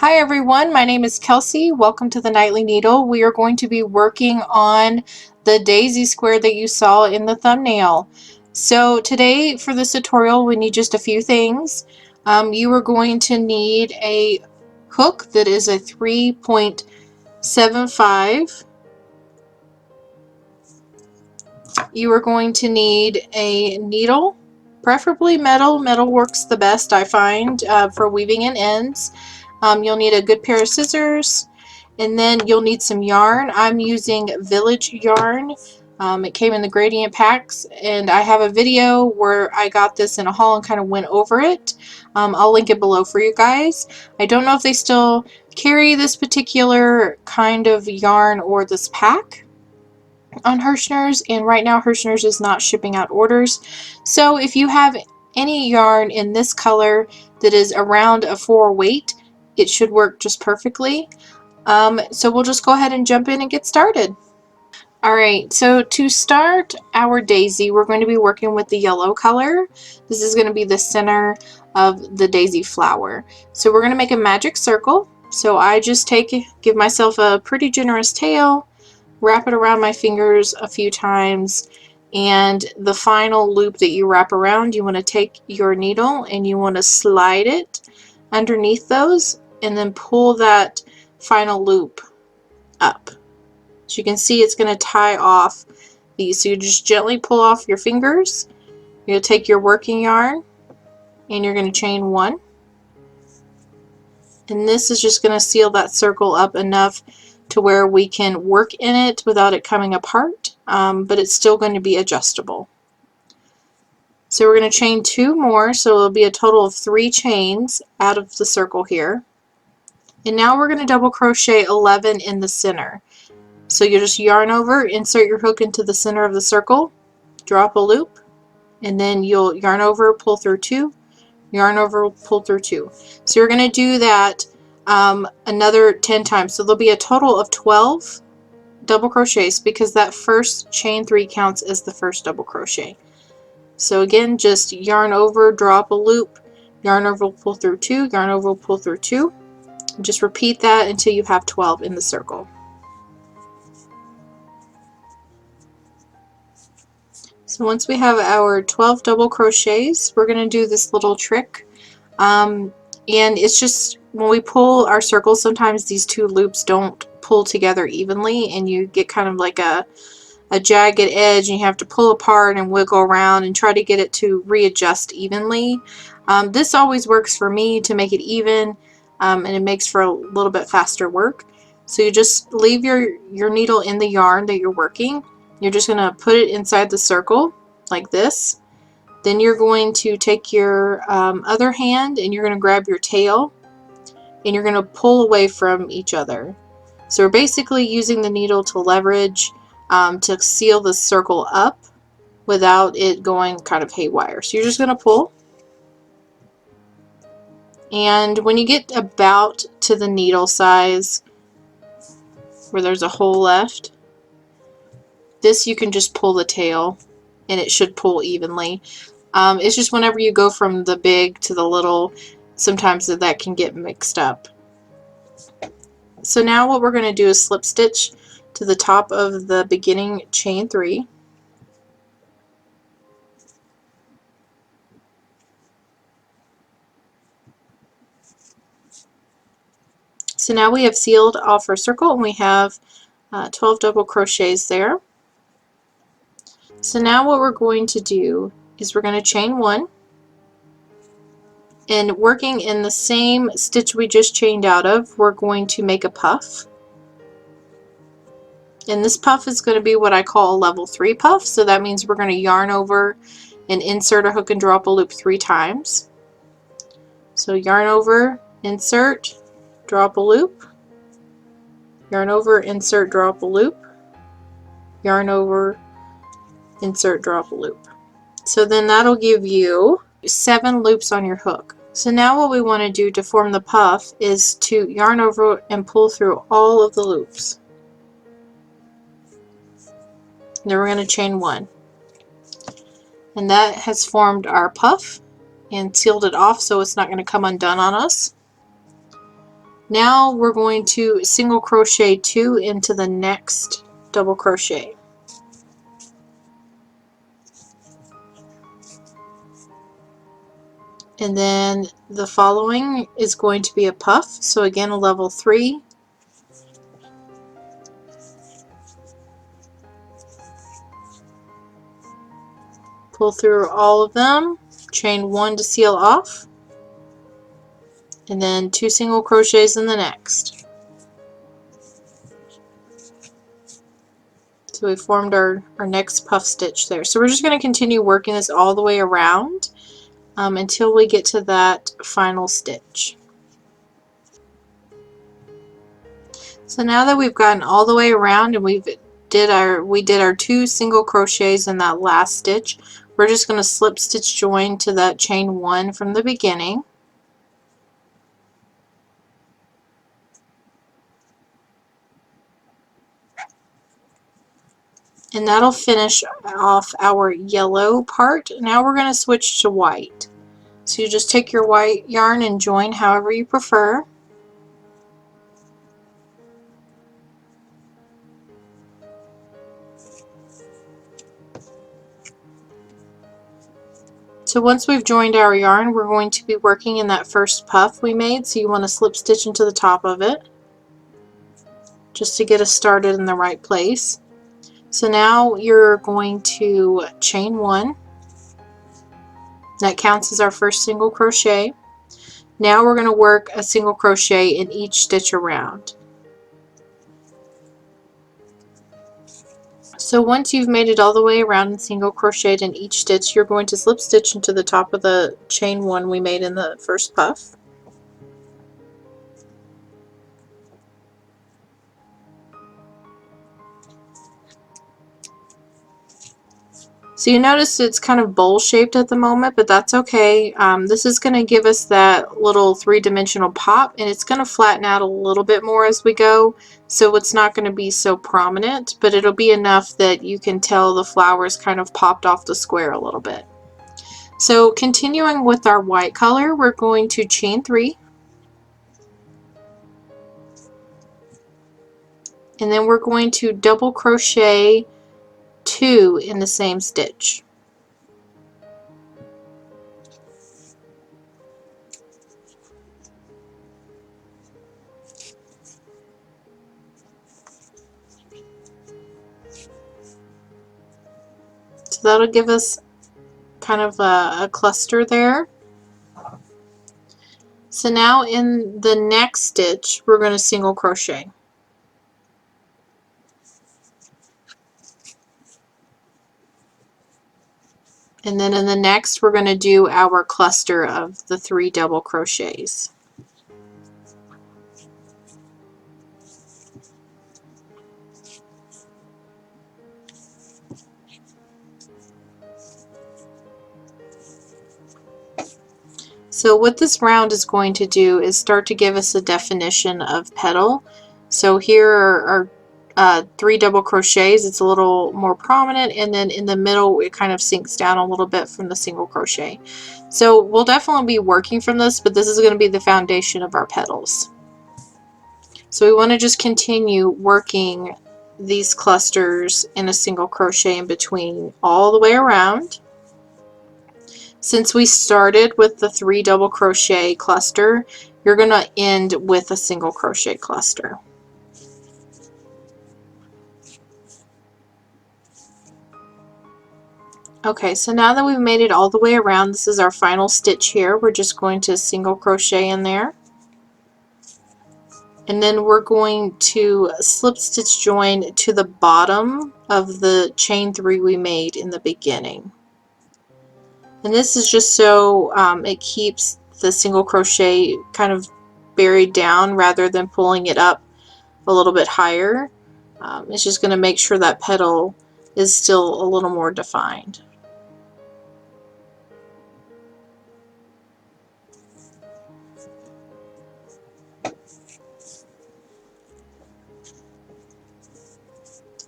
Hi everyone, my name is Kelsey. Welcome to the Nightly Needle. We are going to be working on the daisy square that you saw in the thumbnail. So today for this tutorial we need just a few things. You are going to need a hook that is a 3.75. You are going to need a needle, preferably metal. Metal works the best, I find, for weaving in ends. You'll need a good pair of scissors, and then you'll need some yarn. I'm using Village yarn. It came in the gradient packs, and I have a video where I got this in a haul and kind of went over it. I'll link it below for you guys. I don't know if they still carry this particular kind of yarn or this pack on Hirschner's, and right now Hirschner's is not shipping out orders. So if you have any yarn in this color that is around a 4 weight, it should work just perfectly. So we'll just go ahead and jump in and get started. Alright, so to start our daisy, we're going to be working with the yellow color. This is going to be the center of the daisy flower. So we're going to make a magic circle. So I just give myself a pretty generous tail, wrap it around my fingers a few times, and the final loop that you wrap around, you want to take your needle and you want to slide it underneath those and then pull that final loop up. So you can see it's going to tie off these. So you just gently pull off your fingers. You'll take your working yarn and you're going to chain 1. And this is just going to seal that circle up enough to where we can work in it without it coming apart, but it's still going to be adjustable. So we're going to chain 2 more, so it'll be a total of 3 chains out of the circle here. And now we're going to double crochet 11 in the center. So you just yarn over, insert your hook into the center of the circle, drop a loop, and then you'll yarn over, pull through 2, yarn over, pull through 2. So you're going to do that another 10 times. So there'll be a total of 12 double crochets because that first chain 3 counts as the first double crochet. So again, just yarn over, drop a loop, yarn over, pull through 2, yarn over, pull through 2. Just repeat that until you have 12 in the circle. So once we have our 12 double crochets, we're going to do this little trick. And it's just when we pull our circles, sometimes these 2 loops don't pull together evenly and you get kind of like a jagged edge and you have to pull apart and wiggle around and try to get it to readjust evenly. This always works for me to make it even, and it makes for a little bit faster work. So you just leave your needle in the yarn that you're working. You're just going to put it inside the circle like this. Then you're going to take your other hand and you're going to grab your tail and you're going to pull away from each other. So we're basically using the needle to leverage to seal the circle up without it going kind of haywire. So you're just going to pull. And when you get about to the needle size where there's a hole left, this you can just pull the tail and it should pull evenly. It's just whenever you go from the big to the little, sometimes that can get mixed up. So now what we're going to do is slip stitch to the top of the beginning chain 3. So now we have sealed off our circle and we have 12 double crochets there. So now what we're going to do is we're going to chain 1, and working in the same stitch we just chained out of, we're going to make a puff. And this puff is going to be what I call a level 3 puff, so that means we're going to yarn over and insert a hook and drop a loop 3 times. So yarn over, insert, drop a loop, yarn over, insert, drop a loop, yarn over, insert, drop a loop. So then that'll give you 7 loops on your hook. So now what we want to do to form the puff is to yarn over and pull through all of the loops. Then we're going to chain 1. And that has formed our puff and sealed it off so it's not going to come undone on us. Now we're going to single crochet 2 into the next double crochet. And then the following is going to be a puff, so again a level 3. Pull through all of them, chain 1 to seal off, and then 2 single crochets in the next. So we formed our next puff stitch there. So we're just going to continue working this all the way around until we get to that final stitch. So now that we've gotten all the way around and we did our 2 single crochets in that last stitch, we're just going to slip stitch join to that chain 1 from the beginning. And that'll finish off our yellow part. Now we're going to switch to white. So you just take your white yarn and join however you prefer. So once we've joined our yarn, we're going to be working in that first puff we made. So you want to slip stitch into the top of it just to get us started in the right place. So now you're going to chain 1. That counts as our first single crochet. Now we're going to work a single crochet in each stitch around. So once you've made it all the way around and single crocheted in each stitch, you're going to slip stitch into the top of the chain 1 we made in the first puff. So you notice it's kind of bowl shaped at the moment, but that's okay. This is going to give us that little 3-dimensional pop, and it's going to flatten out a little bit more as we go, so it's not going to be so prominent, but it'll be enough that you can tell the flowers kind of popped off the square a little bit. So continuing with our white color, we're going to chain 3, and then we're going to double crochet 2 in the same stitch. So that'll give us kind of a cluster there. So now in the next stitch we're going to single crochet. And then in the next we're going to do our cluster of the 3 double crochets. So what this round is going to do is start to give us a definition of petal. So here are 3 double crochets. It's a little more prominent, and then in the middle it kind of sinks down a little bit from the single crochet. So we'll definitely be working from this, but this is going to be the foundation of our petals. So we want to just continue working these clusters in a single crochet in between all the way around. Since we started with the 3 double crochet cluster, you're going to end with a single crochet cluster. Okay, so now that we've made it all the way around, this is our final stitch here. We're just going to single crochet in there. And then we're going to slip stitch join to the bottom of the chain 3 we made in the beginning. And this is just so it keeps the single crochet kind of buried down rather than pulling it up a little bit higher. It's just going to make sure that petal is still a little more defined.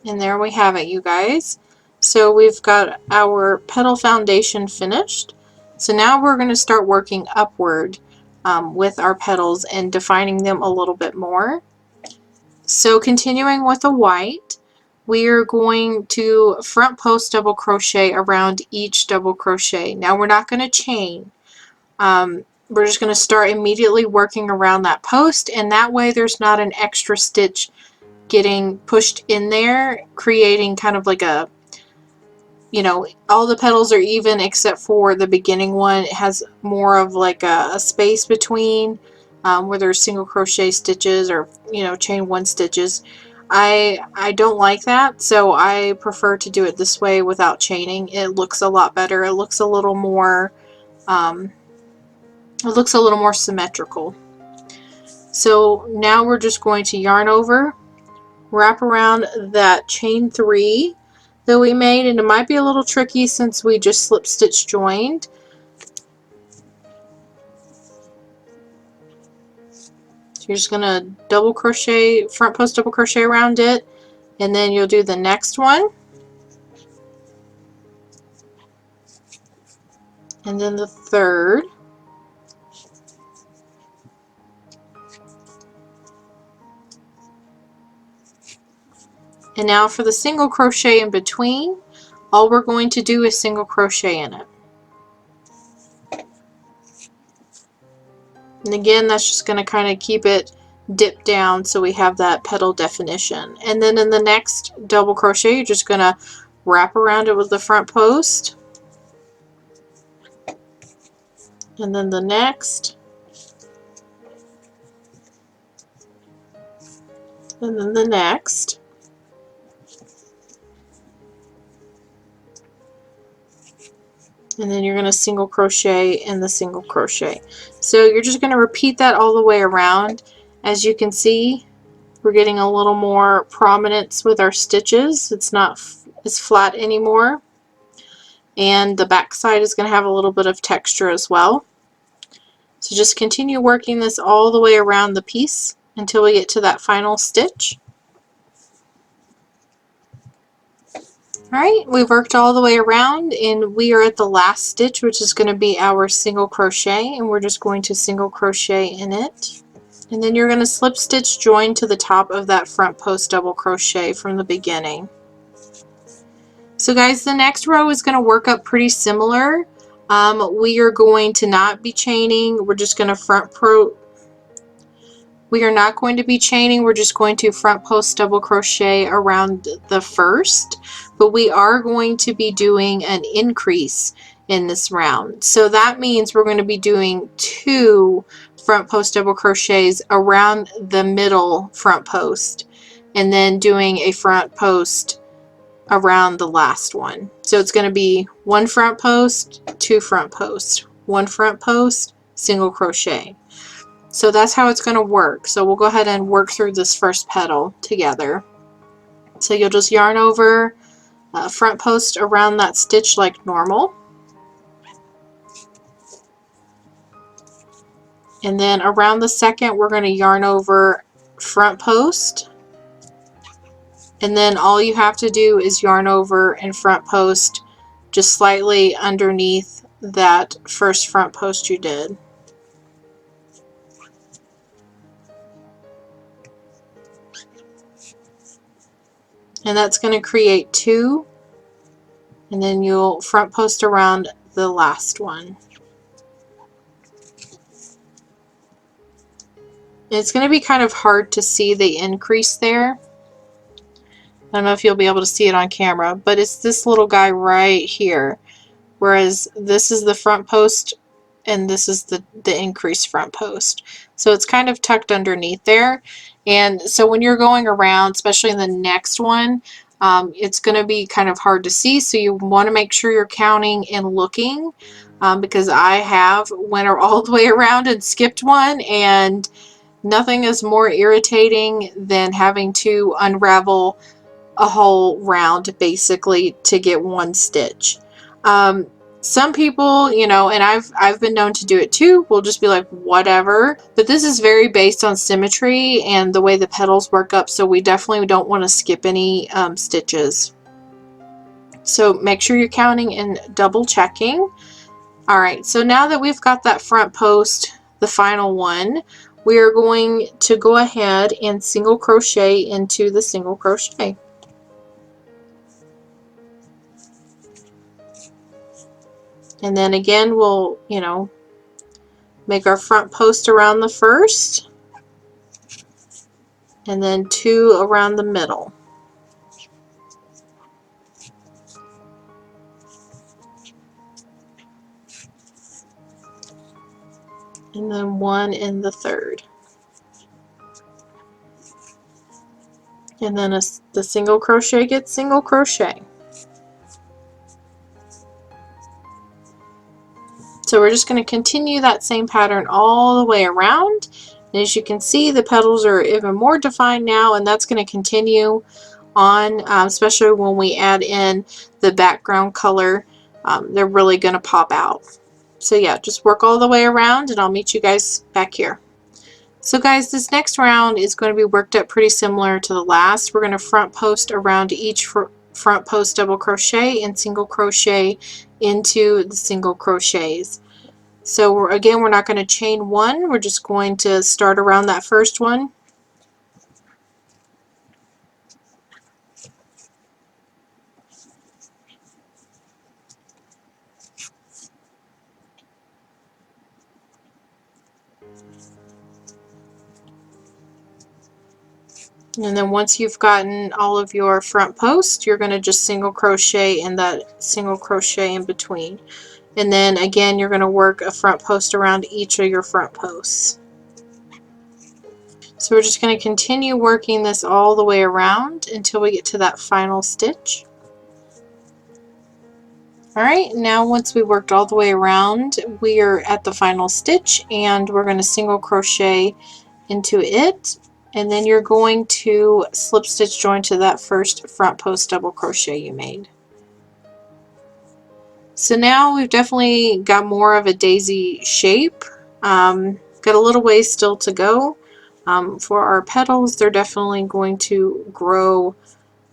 And there we have it, you guys. So we've got our petal foundation finished. So now we're going to start working upward with our petals and defining them a little bit more. So continuing with the white, we are going to front post double crochet around each double crochet. Now we're not going to chain. We're just going to start immediately working around that post, and that way there's not an extra stitch getting pushed in there, creating kind of like a, you know, all the petals are even except for the beginning one. It has more of like a space between where there's single crochet stitches or, you know, chain one stitches. I don't like that, so I prefer to do it this way without chaining. It looks a lot better. It looks a little more symmetrical. So now we're just going to yarn over, wrap around that chain 3 that we made, and it might be a little tricky since we just slip stitch joined. So you're just going to double crochet, front post double crochet around it, and then you'll do the next one, and then the third. And now for the single crochet in between, all we're going to do is single crochet in it. And again, that's just going to kind of keep it dipped down so we have that petal definition. And then in the next double crochet, you're just going to wrap around it with the front post. And then the next. And then the next. And then you're going to single crochet in the single crochet. So you're just going to repeat that all the way around. As you can see, we're getting a little more prominence with our stitches. It's not as flat anymore. And the back side is going to have a little bit of texture as well. So just continue working this all the way around the piece until we get to that final stitch. Alright, we've worked all the way around and we are at the last stitch, which is going to be our single crochet, and we're just going to single crochet in it. And then you're going to slip stitch join to the top of that front post double crochet from the beginning. So guys, the next row is going to work up pretty similar. We are going to not be chaining. We're just going to we are not going to be chaining. We're just going to front post double crochet around the first, but we are going to be doing an increase in this round. So that means we're going to be doing 2 front post double crochets around the middle front post, and then doing a front post around the last one. So it's going to be 1 front post, 2 front posts, 1 front post, single crochet. So that's how it's going to work. So we'll go ahead and work through this first petal together. So you'll just yarn over, front post around that stitch like normal. And then around the second, we're going to yarn over, front post. And then all you have to do is yarn over and front post just slightly underneath that first front post you did. And that's going to create 2, and then you'll front post around the last one. And it's going to be kind of hard to see the increase there. I don't know if you'll be able to see it on camera, but it's this little guy right here, whereas this is the front post and this is the increased front post. So it's kind of tucked underneath there. And so when you're going around, especially in the next one, it's going to be kind of hard to see. So you want to make sure you're counting and looking, because I went all the way around and skipped one, and nothing is more irritating than having to unravel a whole round basically to get 1 stitch. Some people, you know, and I've been known to do it too, will just be like, whatever. But this is very based on symmetry and the way the petals work up, so we definitely don't want to skip any stitches. So make sure you're counting and double checking. Alright, so now that we've got that front post the final one, we are going to go ahead and single crochet into the single crochet. And then again, we'll, make our front post around the first, and then 2 around the middle. And then 1 in the third. And then the single crochet gets single crochet. So we're just going to continue that same pattern all the way around. And as you can see, the petals are even more defined now, and that's going to continue on, especially when we add in the background color. They're really going to pop out. So yeah, just work all the way around, and I'll meet you guys back here. So guys, this next round is going to be worked up pretty similar to the last. We're going to front post around each front post double crochet and single crochet into the single crochets. So we're not going to chain 1, we're just going to start around that first one. And then once you've gotten all of your front posts, you're going to just single crochet in that single crochet in between. And then again, you're going to work a front post around each of your front posts. So we're just going to continue working this all the way around until we get to that final stitch. Alright, now once we worked all the way around, we are at the final stitch, and we're going to single crochet into it, and then you're going to slip stitch join to that first front post double crochet you made. So now we've definitely got more of a daisy shape. Got a little ways still to go. For our petals, they're definitely going to grow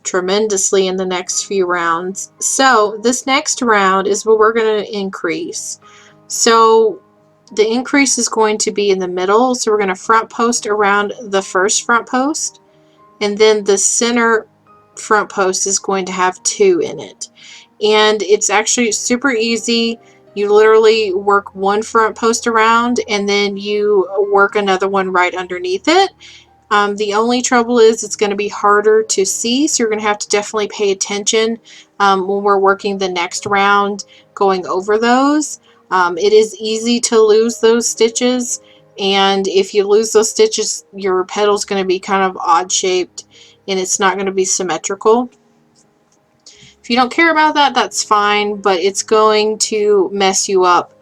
tremendously in the next few rounds. So this next round is where we're going to increase. So the increase is going to be in the middle. So we're going to front post around the first front post, and then the center front post is going to have 2 in it. And it's actually super easy. You literally work one front post around, and then you work another one right underneath it. The only trouble is it's going to be harder to see, so you're going to have to definitely pay attention when we're working the next round going over those. It is easy to lose those stitches, and if you lose those stitches, your petal's going to be kind of odd shaped, and it's not going to be symmetrical. If you don't care about that, that's fine, but it's going to mess you up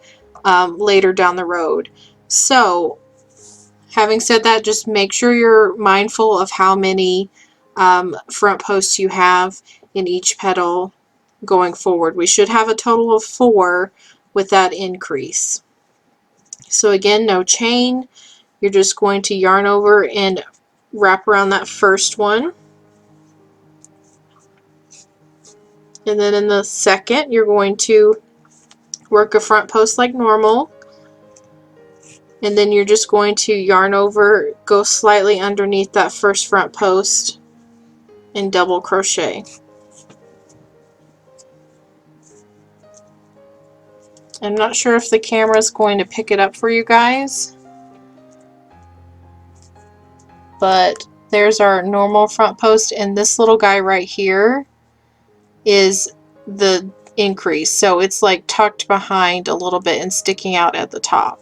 later down the road. So having said that, just make sure you're mindful of how many front posts you have in each petal going forward. We should have a total of 4 with that increase. So again, no chain. You're just going to yarn over and wrap around that first one. And then in the second, you're going to work a front post like normal. And then you're just going to yarn over, go slightly underneath that first front post, and double crochet. I'm not sure if the camera is going to pick it up for you guys, but there's our normal front post, and this little guy right here is the increase. So it's like tucked behind a little bit and sticking out at the top.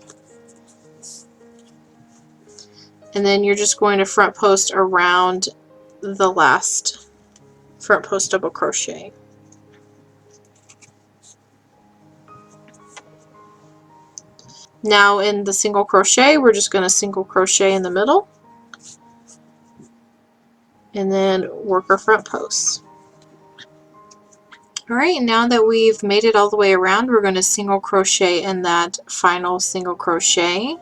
And then you're just going to front post around the last front post double crochet. Now in the single crochet, we're just going to single crochet in the middle and then work our front posts. Alright, now that we've made it all the way around, we're going to single crochet in that final single crochet.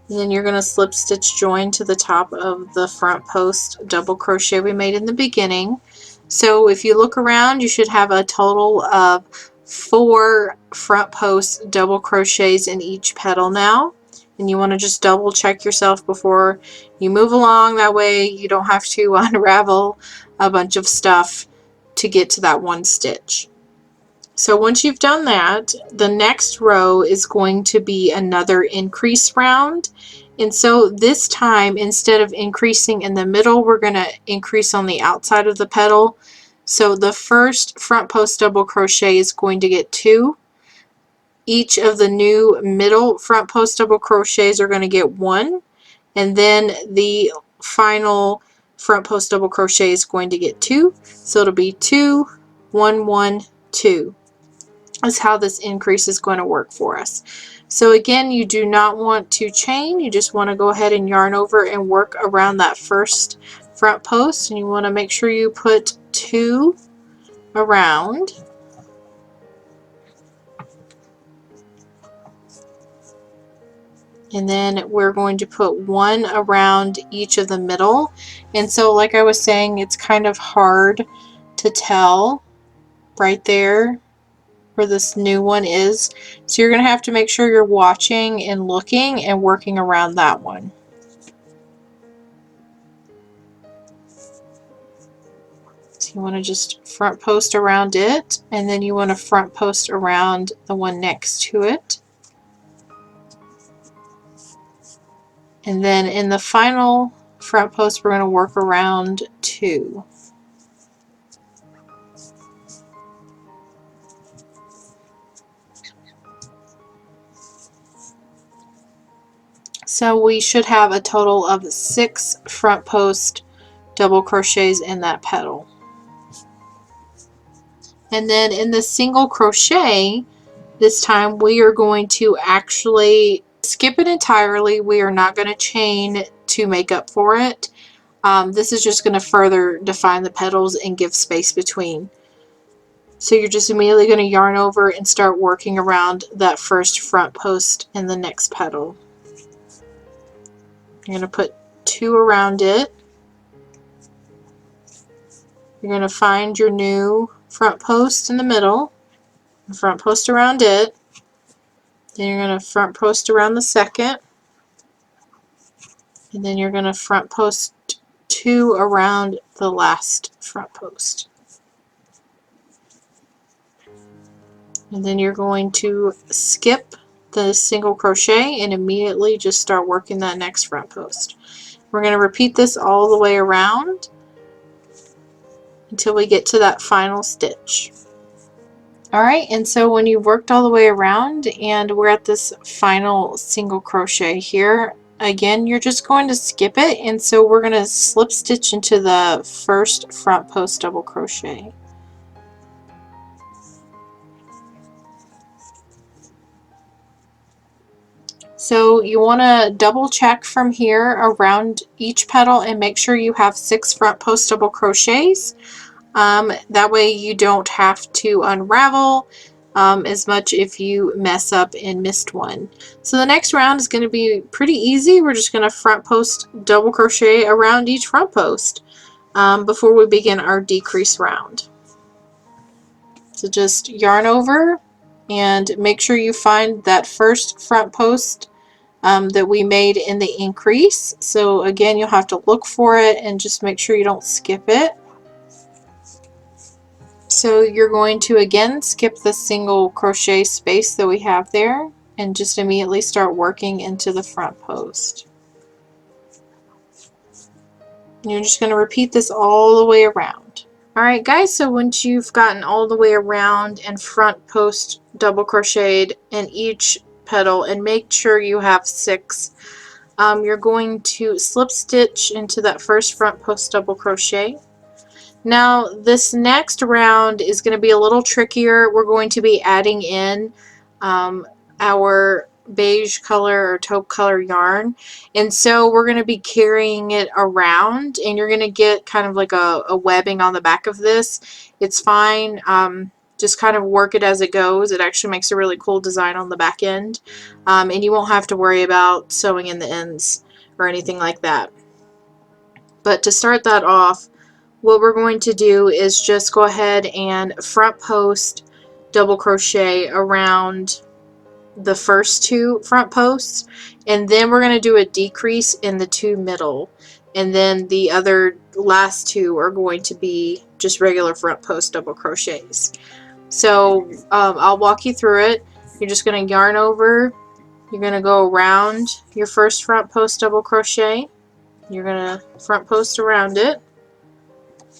And then you're going to slip stitch join to the top of the front post double crochet we made in the beginning. So if you look around, you should have a total of 4 front post double crochets in each petal now, and you want to just double check yourself before you move along. That way you don't have to unravel a bunch of stuff to get to that one stitch. So once you've done that, the next row is going to be another increase round. And so this time, instead of increasing in the middle, we're going to increase on the outside of the petal. So the first front post double crochet is going to get 2. Each of the new middle front post double crochets are going to get 1. And then the final front post double crochet is going to get 2. So it'll be 2, 1, 1, 2. Is how this increase is going to work for us. So again, you do not want to chain. You just want to go ahead and yarn over and work around that first front post, and you want to make sure you put 2 around. And then we're going to put 1 around each of the middle. And so like I was saying, it's kind of hard to tell right there where this new one is. So you're going to have to make sure you're watching and looking and working around that one. So you want to just front post around it, and then you want to front post around the one next to it. And then in the final front post, we're going to work around 2. So we should have a total of 6 front post double crochets in that petal. And then in the single crochet, this time we are going to actually skip it entirely. We are not going to chain to make up for it. This is just going to further define the petals and give space between. So you're just immediately going to yarn over and start working around that first front post in the next petal. You're going to put 2 around it. You're going to find your new front post in the middle, front post around it. Then you're going to front post around the second, and then you're going to front post 2 around the last front post. And then you're going to skip the single crochet and immediately just start working that next front post. We're going to repeat this all the way around until we get to that final stitch. Alright, and so when you've worked all the way around and we're at this final single crochet here, again you're just going to skip it, and so we're going to slip stitch into the first front post double crochet. So you want to double check from here around each petal and make sure you have 6 front post double crochets. That way you don't have to unravel as much if you mess up and missed one. So the next round is going to be pretty easy. We're just going to front post double crochet around each front post before we begin our decrease round. So just yarn over and make sure you find that first front post that we made in the increase. So again, you'll have to look for it and just make sure you don't skip it. So you're going to again skip the single crochet space that we have there and just immediately start working into the front post. And you're just going to repeat this all the way around. Alright guys, so once you've gotten all the way around and front post double crocheted in each petal and make sure you have 6, you're going to slip stitch into that first front post double crochet. Now this next round is going to be a little trickier. We're going to be adding in our beige color or taupe color yarn, and so we're going to be carrying it around, and you're going to get kind of like a webbing on the back of this. It's fine. Just kind of work it as it goes. It actually makes a really cool design on the back end, and you won't have to worry about sewing in the ends or anything like that. But to start that off, what we're going to do is just go ahead and front post double crochet around the first 2 front posts, and then we're going to do a decrease in the 2 middle, and then the other last 2 are going to be just regular front post double crochets. So I'll walk you through it. You're just going to yarn over, you're going to go around your first front post double crochet, you're going to front post around it,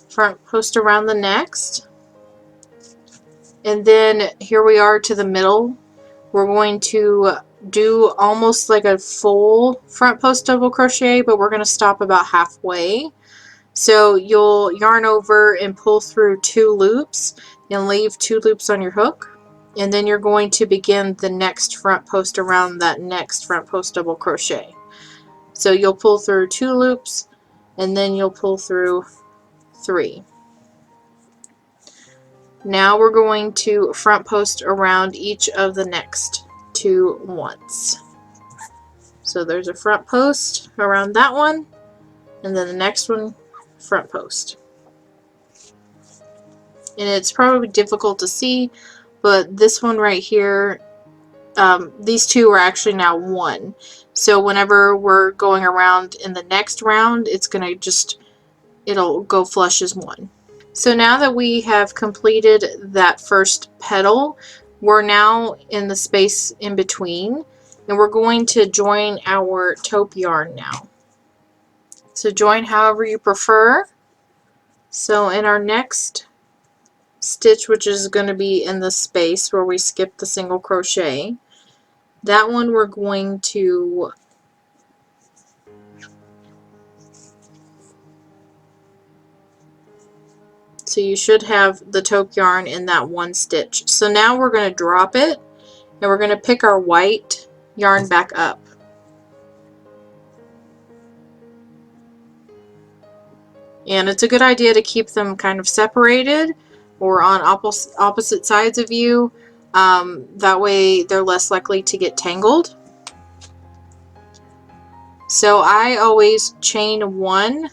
front post around the next, and then here we are to the middle. We're going to do almost like a full front post double crochet, but we're going to stop about halfway. So you'll yarn over and pull through 2 loops and leave 2 loops on your hook, and then you're going to begin the next front post around that next front post double crochet. So you'll pull through 2 loops and then you'll pull through 3. Now we're going to front post around each of the next 2 once. So there's a front post around that one, and then the next one, front post. And it's probably difficult to see, but this one right here, these 2 are actually now 1. So whenever we're going around in the next round, it's going to just, it'll go flush as 1. So now that we have completed that first petal, we're now in the space in between, and we're going to join our taupe yarn now. So join however you prefer. So in our next stitch, which is going to be in the space where we skipped the single crochet, that one we're going to so you should have the taupe yarn in that one stitch. So now we're going to drop it, and we're going to pick our white yarn back up. And it's a good idea to keep them kind of separated or on opposite sides of you. That way they're less likely to get tangled. So I always chain 1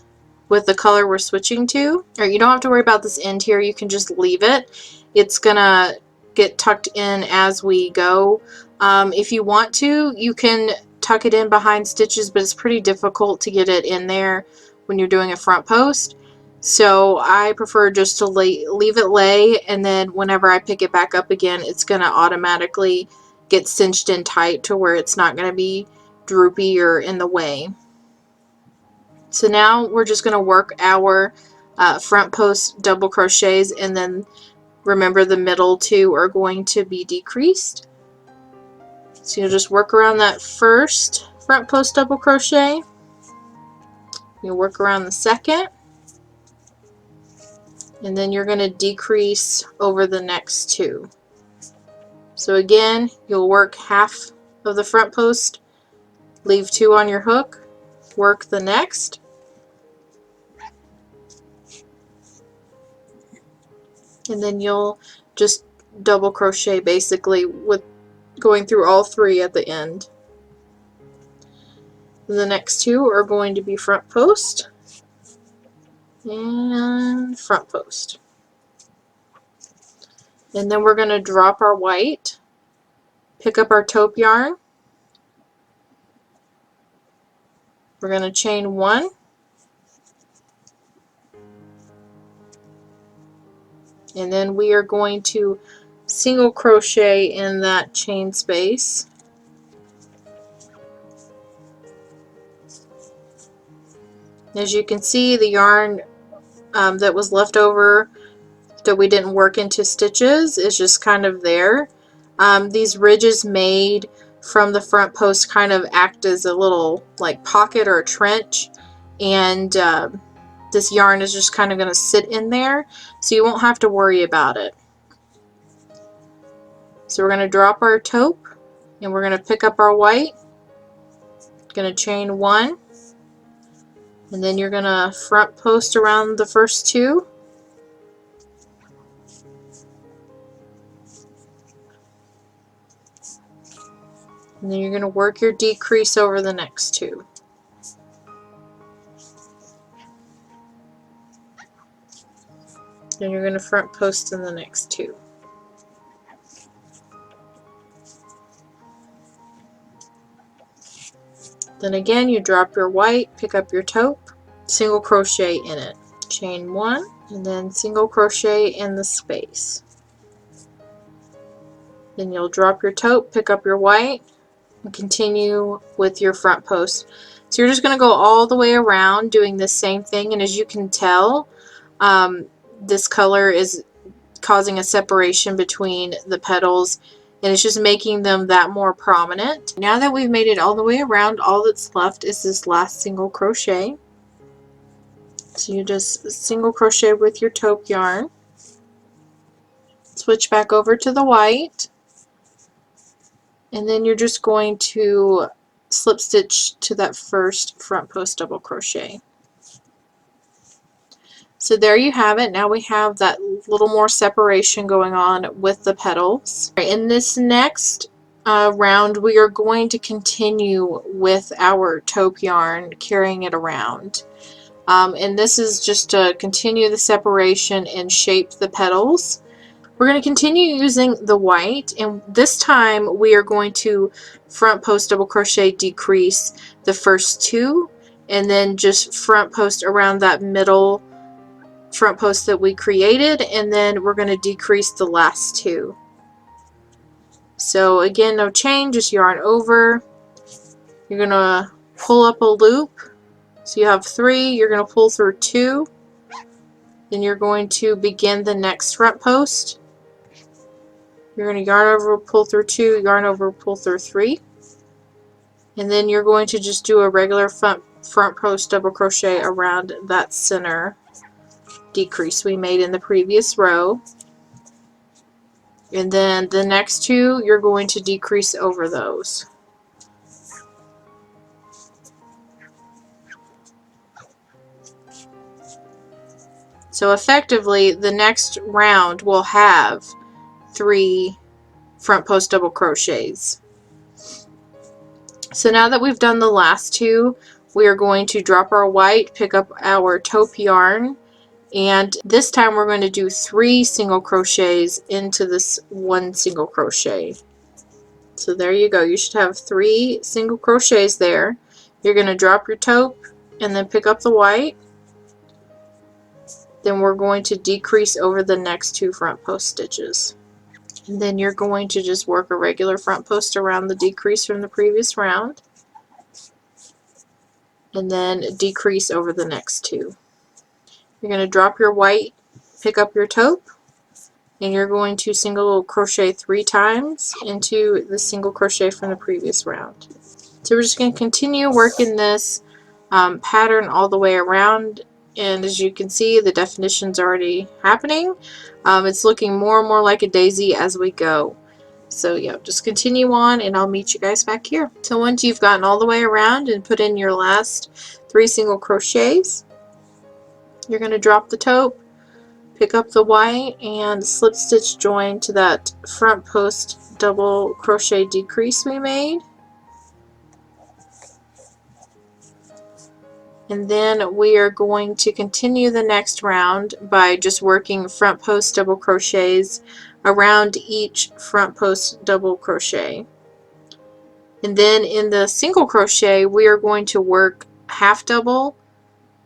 with the color we're switching to. Or you don't have to worry about this end here, you can just leave it. It's gonna get tucked in as we go. If you want to, you can tuck it in behind stitches, but it's pretty difficult to get it in there when you're doing a front post. So I prefer just to leave it lay, and then whenever I pick it back up again, it's gonna automatically get cinched in tight to where it's not gonna be droopy or in the way. So now we're just going to work our front post double crochets, and then remember the middle 2 are going to be decreased. So you'll just work around that first front post double crochet, you'll work around the second, and then you're going to decrease over the next 2. So again, you'll work half of the front post, leave 2 on your hook, work the next, and then you'll just double crochet basically with going through all 3 at the end. The next 2 are going to be front post and front post. And then we're going to drop our white, pick up our taupe yarn, we're going to chain 1, and then we are going to single crochet in that chain space. As you can see, the yarn that was left over that we didn't work into stitches is just kind of there. These ridges made from the front post kind of act as a little like pocket or a trench, and this yarn is just kind of going to sit in there, so you won't have to worry about it. So we're going to drop our taupe, and we're going to pick up our white, going to chain 1, and then you're going to front post around the first 2. And then you're going to work your decrease over the next 2. Then you're going to front post in the next 2. Then again, you drop your white, pick up your taupe, single crochet in it. Chain 1, and then single crochet in the space. Then you'll drop your taupe, pick up your white, and continue with your front post. So you're just going to go all the way around doing the same thing, and as you can tell, this color is causing a separation between the petals, and it's just making them that more prominent. Now that we've made it all the way around, all that's left is this last single crochet. So you just single crochet with your taupe yarn, switch back over to the white, and then you're just going to slip stitch to that first front post double crochet. So there you have it. Now we have that little more separation going on with the petals. In this next round, we are going to continue with our taupe yarn, carrying it around. And this is just to continue the separation and shape the petals. We're going to continue using the white, and this time we are going to front post double crochet decrease the first 2, and then just front post around that middle front post that we created, and then we're going to decrease the last 2. So again, no chain, just yarn over. You're going to pull up a loop. So you have 3, you're going to pull through 2, then you're going to begin the next front post. You're going to yarn over, pull through 2, yarn over, pull through 3, and then you're going to just do a regular front post double crochet around that center decrease we made in the previous row. And then the next 2, you're going to decrease over those. So effectively, the next round will have 3 front post double crochets. So now that we've done the last 2, we are going to drop our white, pick up our taupe yarn, and this time we're going to do 3 single crochets into this 1 single crochet. So there you go. You should have 3 single crochets there. You're going to drop your taupe and then pick up the white. Then we're going to decrease over the next 2 front post stitches. And then you're going to just work a regular front post around the decrease from the previous round. And then decrease over the next 2. You're going to drop your white, pick up your taupe, and you're going to single crochet 3 times into the single crochet from the previous round. So we're just going to continue working this pattern all the way around, and as you can see, the definition's already happening. It's looking more and more like a daisy as we go. So yeah, just continue on and I'll meet you guys back here. So once you've gotten all the way around and put in your last 3 single crochets, you're going to drop the taupe, pick up the white, and slip stitch join to that front post double crochet decrease we made. And then we are going to continue the next round by just working front post double crochets around each front post double crochet. And then in the single crochet we are going to work half double,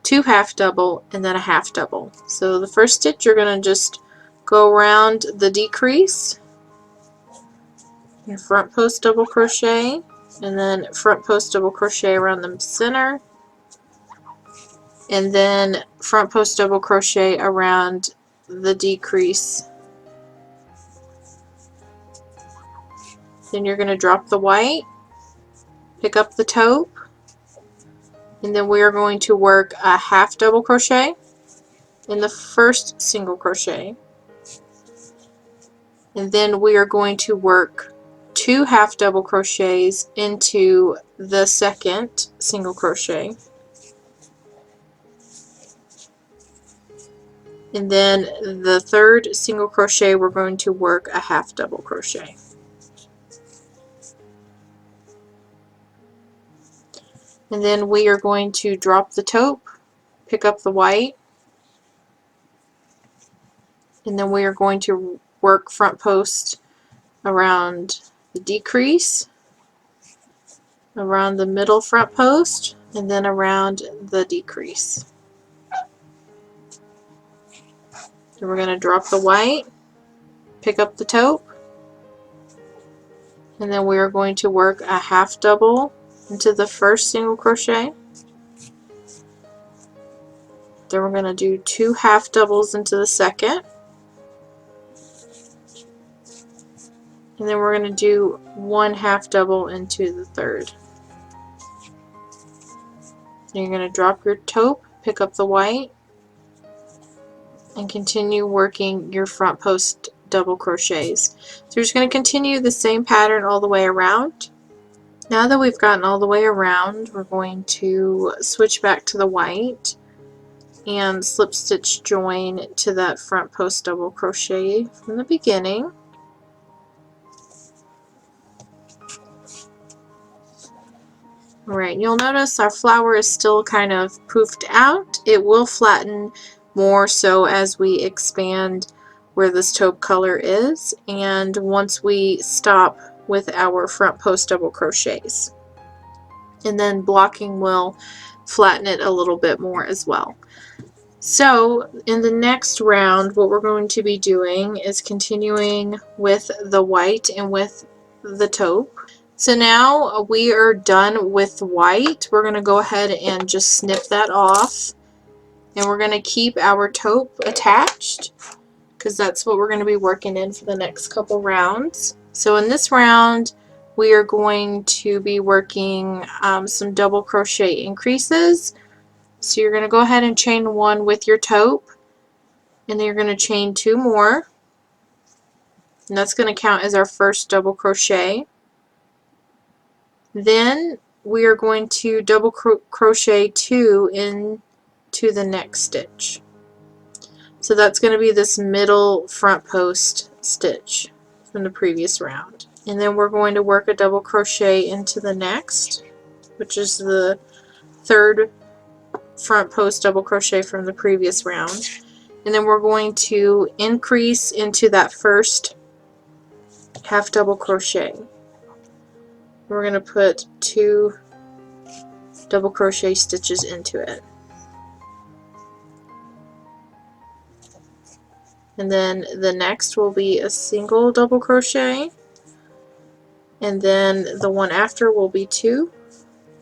2 half double, and then a half double. So the first stitch you're going to just go around the decrease, your front post double crochet, and then front post double crochet around the center, and then front post double crochet around the decrease. Then you're going to drop the white, pick up the taupe, and then we are going to work a half double crochet in the first single crochet, and then we are going to work 2 half double crochets into the second single crochet, and then the third single crochet we're going to work a half double crochet. And then we are going to drop the taupe, pick up the white, and then we are going to work front post around the decrease, around the middle front post and then around the decrease. So we're going to drop the white, pick up the taupe, and then we are going to work a half double into the first single crochet. Then we're going to do 2 half doubles into the second. And then we're going to do 1 half double into the third. Then you're going to drop your taupe, pick up the white, and continue working your front post double crochets. So you're just going to continue the same pattern all the way around. Now that we've gotten all the way around, we're going to switch back to the white and slip stitch join to that front post double crochet from the beginning. Alright, you'll notice our flower is still kind of poofed out. It will flatten more so as we expand where this taupe color is, and once we stop with our front post double crochets. And then blocking will flatten it a little bit more as well. So in the next round, what we're going to be doing is continuing with the white and with the taupe. So now we are done with white. We're going to go ahead and just snip that off. And we're going to keep our taupe attached because that's what we're going to be working in for the next couple rounds. So in this round, we are going to be working some double crochet increases. So you're going to go ahead and chain 1 with your taupe, and then you're going to chain 2 more, and that's going to count as our first double crochet. Then we are going to double crochet 2 into the next stitch. So that's going to be this middle front post stitch from the previous round. And then we're going to work a double crochet into the next, which is the third front post double crochet from the previous round. And then we're going to increase into that first half double crochet. We're going to put 2 double crochet stitches into it. And then the next will be a single double crochet, and then the one after will be 2,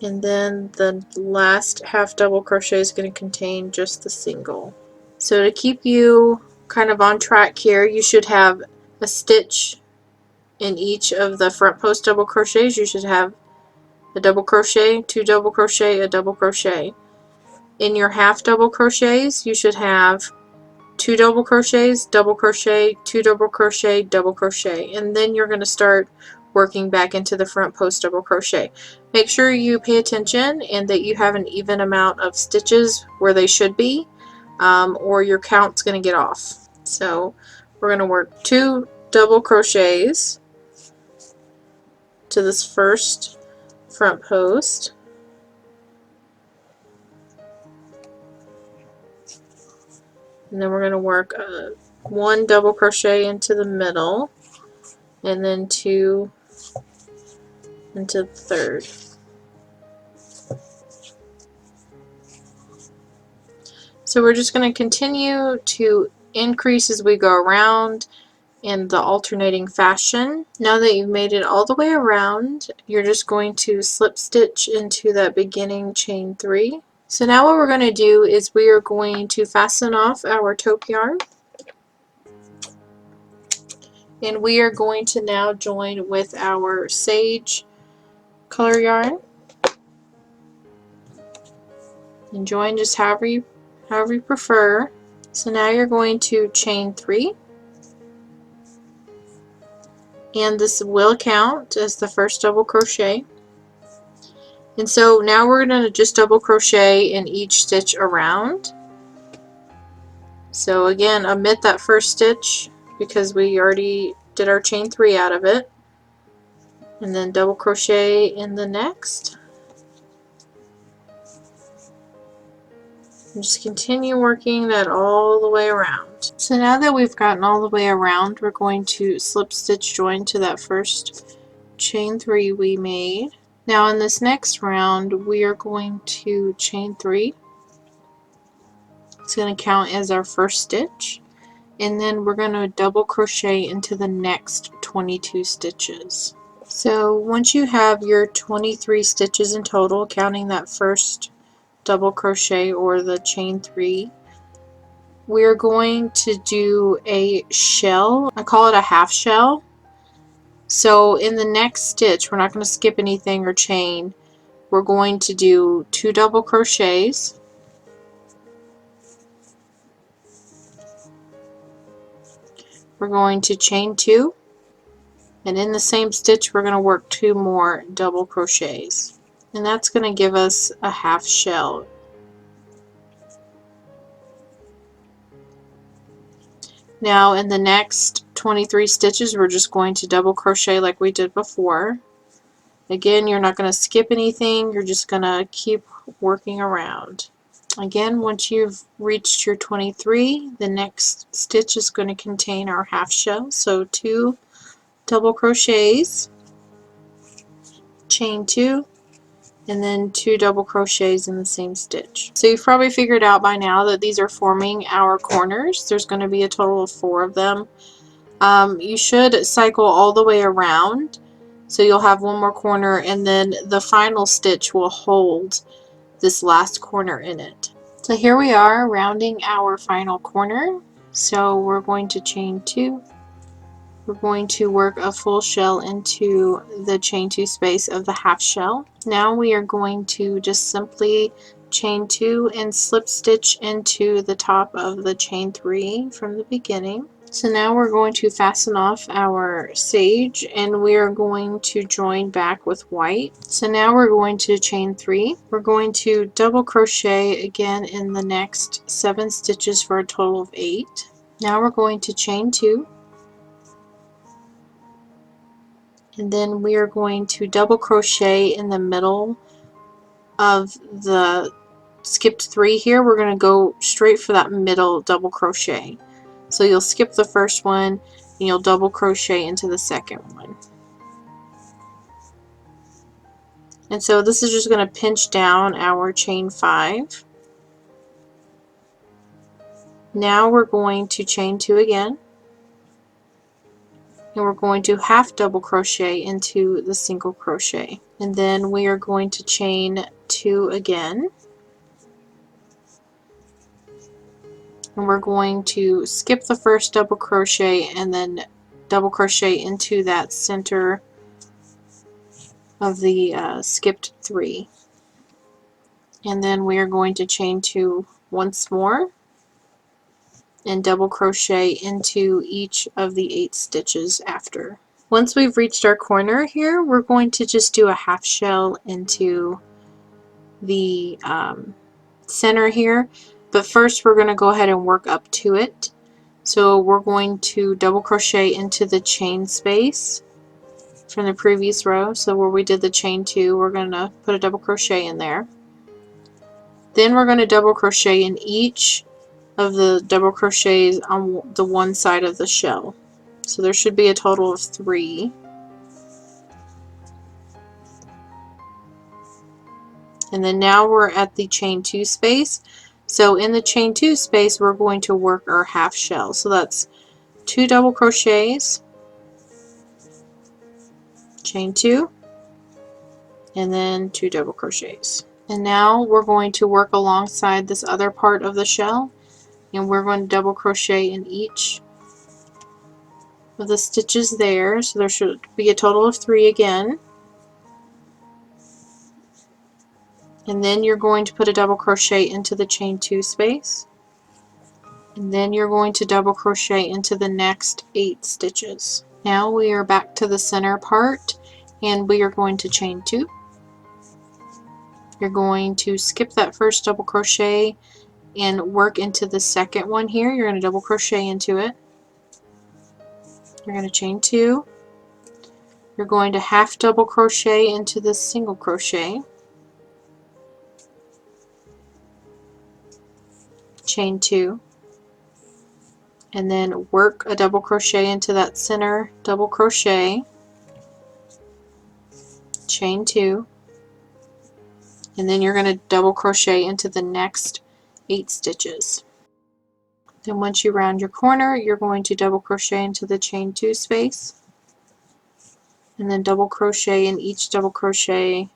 and then the last half double crochet is going to contain just the single. So to keep you kind of on track here, you should have a stitch in each of the front post double crochets. You should have a double crochet, 2 double crochet, a double crochet. In your half double crochets, you should have 2 double crochets, double crochet, 2 double crochet, double crochet, and then you're going to start working back into the front post double crochet. Make sure you pay attention and that you have an even amount of stitches where they should be, or your count's going to get off. So we're going to work 2 double crochets to this first front post, and then we're going to work 1 double crochet into the middle, and then 2 into the third. So we're just going to continue to increase as we go around in the alternating fashion. Now that you've made it all the way around, you're just going to slip stitch into that beginning chain 3. So now what we're going to do is we are going to fasten off our taupe yarn, and we are going to now join with our sage color yarn, and join just however you prefer. So now you're going to chain 3, and this will count as the first double crochet. And so now we're going to just double crochet in each stitch around. So again, omit that first stitch because we already did our chain 3 out of it, and then double crochet in the next, and just continue working that all the way around. So now that we've gotten all the way around, we're going to slip stitch join to that first chain 3 we made, Now in this next round we are going to chain 3. It's going to count as our first stitch, and then we're going to double crochet into the next 22 stitches. So once you have your 23 stitches in total, counting that first double crochet or the chain 3, we're going to do a shell. I call it a half shell. So in the next stitch, we're not going to skip anything or chain. We're going to do 2 double crochets, we're going to chain 2, and in the same stitch we're going to work 2 more double crochets, and that's going to give us a half shell. Now in the next 23 stitches we're just going to double crochet like we did before. Again, you're not going to skip anything, you're just going to keep working around. Again, once you've reached your 23, the next stitch is going to contain our half shell. So 2 double crochets, chain 2, and then 2 double crochets in the same stitch. So you've probably figured out by now that these are forming our corners. There's going to be a total of 4 of them. You should cycle all the way around, so you'll have 1 more corner, and then the final stitch will hold this last corner in it. So here we are rounding our final corner. So we're going to chain 2. We're going to work a full shell into the chain 2 space of the half shell. Now we are going to just simply chain 2 and slip stitch into the top of the chain 3 from the beginning. So now we're going to fasten off our sage, and we are going to join back with white. So now we're going to chain 3. We're going to double crochet again in the next 7 stitches for a total of 8. Now we're going to chain 2. And then we are going to double crochet in the middle of the skipped 3 here. We're going to go straight for that middle double crochet. So you'll skip the first one and you'll double crochet into the second one. And so this is just going to pinch down our chain 5. Now we're going to chain 2 again. And we're going to half double crochet into the single crochet. And then we are going to chain 2 again. And we're going to skip the first double crochet and then double crochet into that center of the skipped 3. And then we are going to chain 2 once more and double crochet into each of the 8 stitches after. Once we've reached our corner here, we're going to just do a half shell into the center here. But first we're going to go ahead and work up to it. So we're going to double crochet into the chain space from the previous row. So where we did the chain 2, we're going to put a double crochet in there. Then we're going to double crochet in each of the double crochets on the one side of the shell. So there should be a total of 3. And then now we're at the chain 2 space. So in the chain 2 space we're going to work our half shell. So that's 2 double crochets, chain 2, and then 2 double crochets. And now we're going to work alongside this other part of the shell, and we're going to double crochet in each of the stitches there. So there should be a total of 3 again. And then you're going to put a double crochet into the chain 2 space, and then you're going to double crochet into the next 8 stitches. Now we are back to the center part, and we are going to chain 2. You're going to skip that first double crochet and work into the second one here. You're going to double crochet into it. You're going to chain 2. You're going to half double crochet into the single crochet, chain 2, and then work a double crochet into that center double crochet, chain 2, and then you're going to double crochet into the next 8 stitches. Then once you round your corner, you're going to double crochet into the chain 2 space, and then double crochet in each double crochet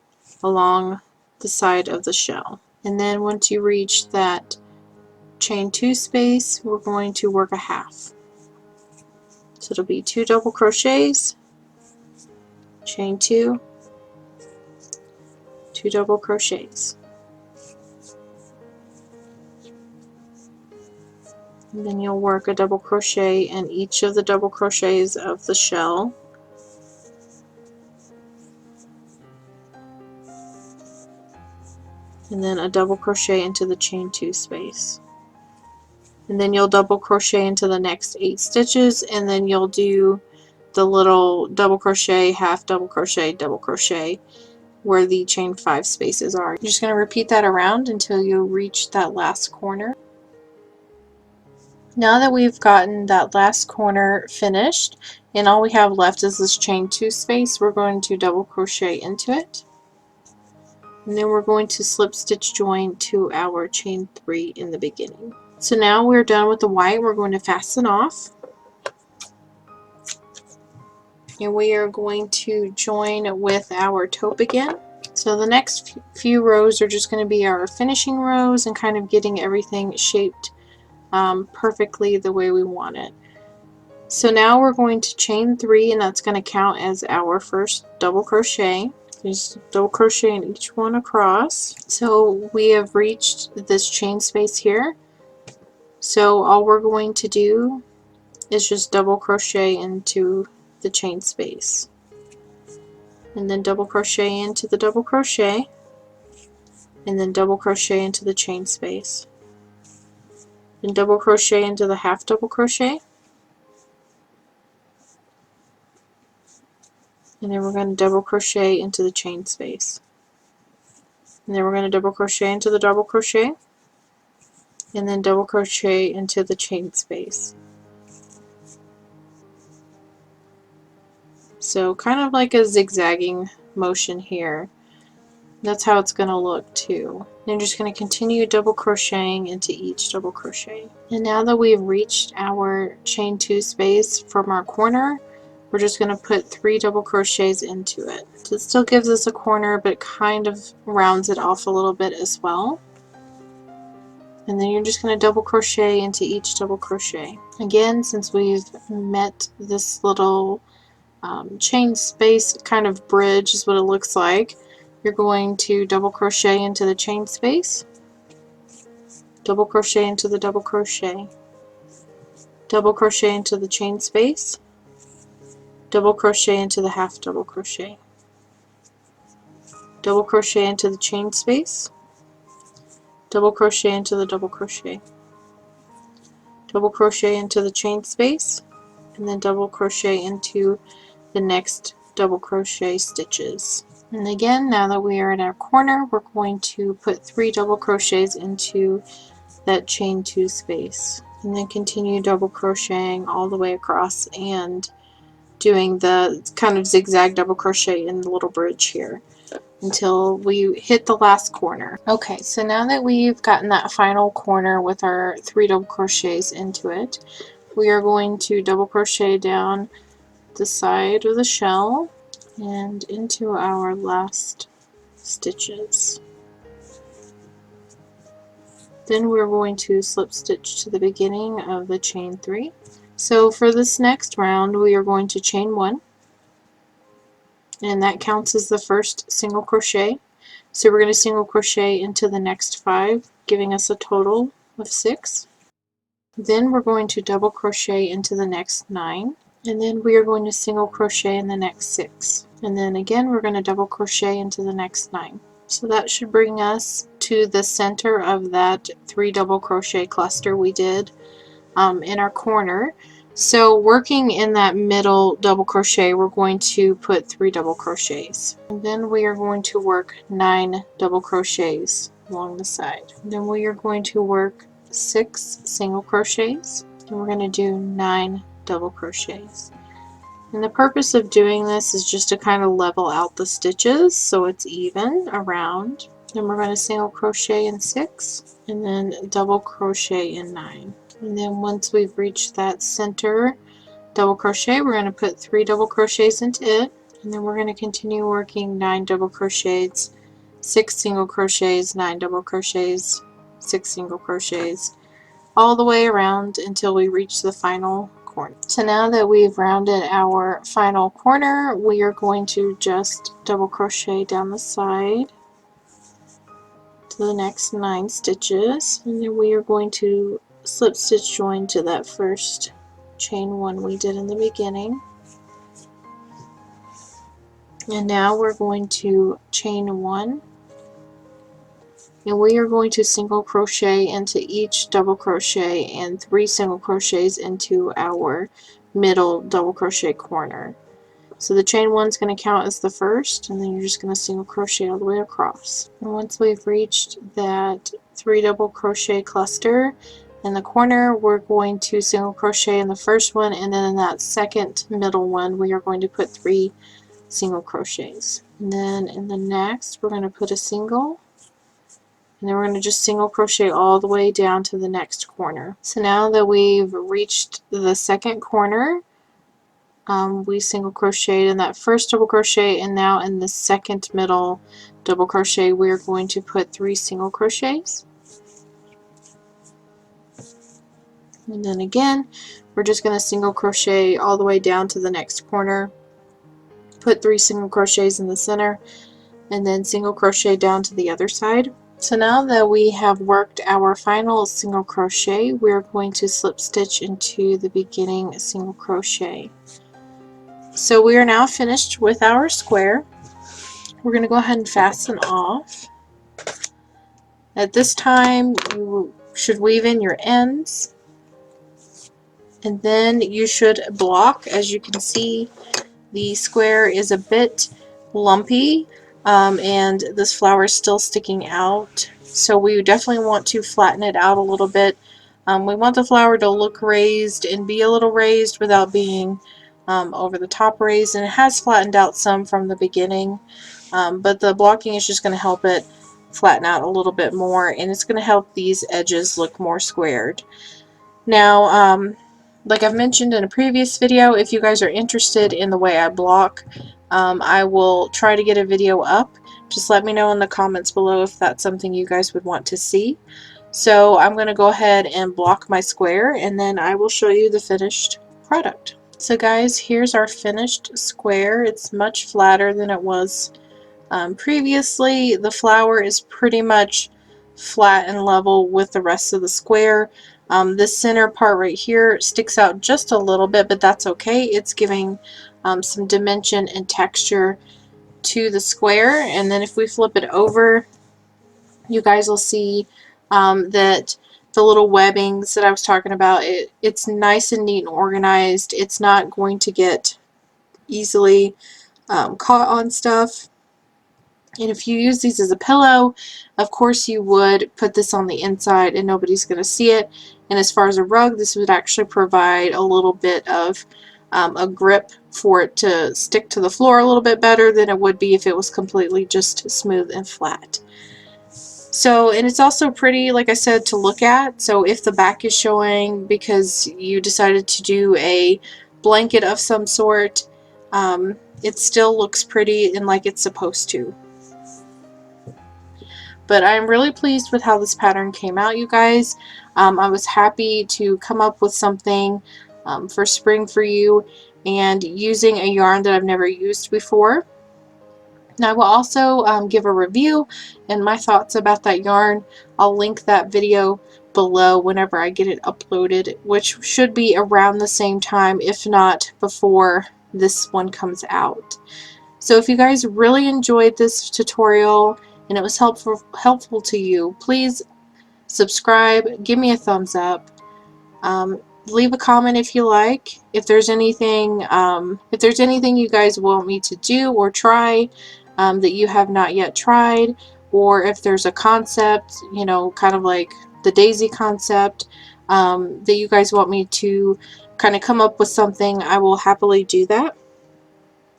along the side of the shell. And then once you reach that chain 2 space, we're going to work a half. So it'll be 2 double crochets, chain 2, 2 double crochets. And then you'll work a double crochet in each of the double crochets of the shell. And then a double crochet into the chain 2 space. And then you'll double crochet into the next 8 stitches, and then you'll do the little double crochet, half double crochet where the chain 5 spaces are. You're just going to repeat that around until you reach that last corner. Now that we've gotten that last corner finished and all we have left is this chain 2 space, we're going to double crochet into it, and then we're going to slip stitch join to our chain 3 in the beginning. So now we're done with the white. We're going to fasten off, and we are going to join with our taupe again. So the next few rows are just going to be our finishing rows and kind of getting everything shaped perfectly the way we want it. So now we're going to chain 3, and that's going to count as our first double crochet. Just double crochet in each one across. So we have reached this chain space here. So all we're going to do is just double crochet into the chain space, and then double crochet into the double crochet, and then double crochet into the chain space, then double crochet into the half double crochet, and then we're going to double crochet into the chain space, and then we're going to double crochet into the double crochet, and then double crochet into the chain space. So kind of like a zigzagging motion here. That's how it's going to look too. I'm just going to continue double crocheting into each double crochet. And now that we've reached our chain 2 space from our corner, we're just going to put 3 double crochets into it. So it still gives us a corner, but it kind of rounds it off a little bit as well. And then you're just going to double crochet into each double crochet. Again, since we've met this little chain space kind of bridge is what it looks like, you're going to double crochet into the chain space, double crochet into the double crochet, double crochet into the chain space, double crochet into the half double crochet, double crochet into the chain space, double crochet into the double crochet, double crochet into the chain space, and then double crochet into the next double crochet stitches. And again, now that we are in our corner, we're going to put 3 double crochets into that chain 2 space, and then continue double crocheting all the way across and doing the kind of zigzag double crochet in the little bridge here until we hit the last corner. Okay, so now that we've gotten that final corner with our 3 double crochets into it, we are going to double crochet down the side of the shell and into our last stitches. Then we're going to slip stitch to the beginning of the chain 3. So for this next round, we are going to chain 1, and that counts as the first single crochet. So we're going to single crochet into the next 5, giving us a total of 6. Then we're going to double crochet into the next 9, and then we are going to single crochet in the next 6, and then again we're going to double crochet into the next 9. So that should bring us to the center of that 3 double crochet cluster we did in our corner. So working in that middle double crochet, we're going to put 3 double crochets, and then we are going to work 9 double crochets along the side. Then we are going to work 6 single crochets, and we're going to do 9 double crochets. And the purpose of doing this is just to kind of level out the stitches so it's even around. Then we're going to single crochet in 6 and then double crochet in 9. And then once we've reached that center double crochet, we're going to put 3 double crochets into it, and then we're going to continue working 9 double crochets, 6 single crochets, 9 double crochets, 6 single crochets, all the way around until we reach the final corner. So now that we've rounded our final corner, we are going to just double crochet down the side to the next 9 stitches, and then we are going to slip stitch join to that first chain 1 we did in the beginning. And now we're going to chain 1, and we are going to single crochet into each double crochet and 3 single crochets into our middle double crochet corner. So the chain 1 is going to count as the first, and then you're just going to single crochet all the way across. And once we've reached that 3 double crochet cluster in the corner, we're going to single crochet in the first one, and then in that second middle one we are going to put 3 single crochets. And then in the next we're going to put a single, and then we're going to just single crochet all the way down to the next corner. So now that we've reached the second corner, we single crocheted in that first double crochet, and now in the second middle double crochet we're going to put 3 single crochets. And then again we're just going to single crochet all the way down to the next corner, put 3 single crochets in the center, and then single crochet down to the other side. So now that we have worked our final single crochet, we're going to slip stitch into the beginning single crochet. So we are now finished with our square. We're going to go ahead and fasten off. At this time you should weave in your ends, and then you should block. As you can see, the square is a bit lumpy, and this flower is still sticking out, so we definitely want to flatten it out a little bit. We want the flower to look raised and be a little raised without being over the top raised, and it has flattened out some from the beginning, but the blocking is just going to help it flatten out a little bit more, and it's going to help these edges look more squared. Now, like I've mentioned in a previous video, if you guys are interested in the way I block, I will try to get a video up. Just let me know in the comments below if that's something you guys would want to see. So I'm going to go ahead and block my square, and then I will show you the finished product. So guys, here's our finished square. It's much flatter than it was previously. The flower is pretty much flat and level with the rest of the square. This center part right here sticks out just a little bit, but that's okay. It's giving some dimension and texture to the square. And then if we flip it over, you guys will see that the little webbings that I was talking about, it's nice and neat and organized. It's not going to get easily caught on stuff. And if you use these as a pillow, of course you would put this on the inside and nobody's going to see it. And as far as a rug, this would actually provide a little bit of a grip for it to stick to the floor a little bit better than it would be if it was completely just smooth and flat. So, and it's also pretty, like I said, to look at. So if the back is showing because you decided to do a blanket of some sort, it still looks pretty and like it's supposed to. But I'm really pleased with how this pattern came out, you guys. I was happy to come up with something for spring for you, and using a yarn that I've never used before. Now I will also give a review and my thoughts about that yarn. I'll link that video below whenever I get it uploaded, which should be around the same time, if not before this one comes out. So if you guys really enjoyed this tutorial and it was helpful to you, please subscribe, give me a thumbs up, leave a comment if you like. If there's anything you guys want me to do or try that you have not yet tried, or if there's a concept, you know, kind of like the daisy concept, that you guys want me to kind of come up with something, I will happily do that.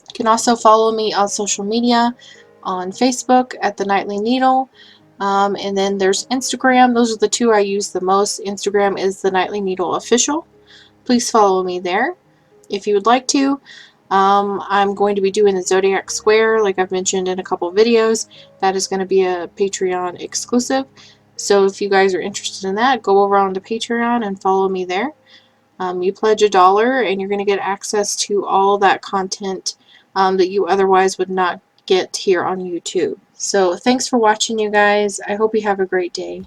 You can also follow me on social media. on Facebook at The Nightly Needle. And then there's Instagram. Those are the two I use the most. Instagram is The Nightly Needle Official. Please follow me there if you would like to. I'm going to be doing the Zodiac Square, like I've mentioned in a couple videos. That is going to be a Patreon exclusive. So if you guys are interested in that, go over onto Patreon and follow me there. You pledge $1 and you're going to get access to all that content that you otherwise would not get here on YouTube. So thanks for watching, you guys. I hope you have a great day.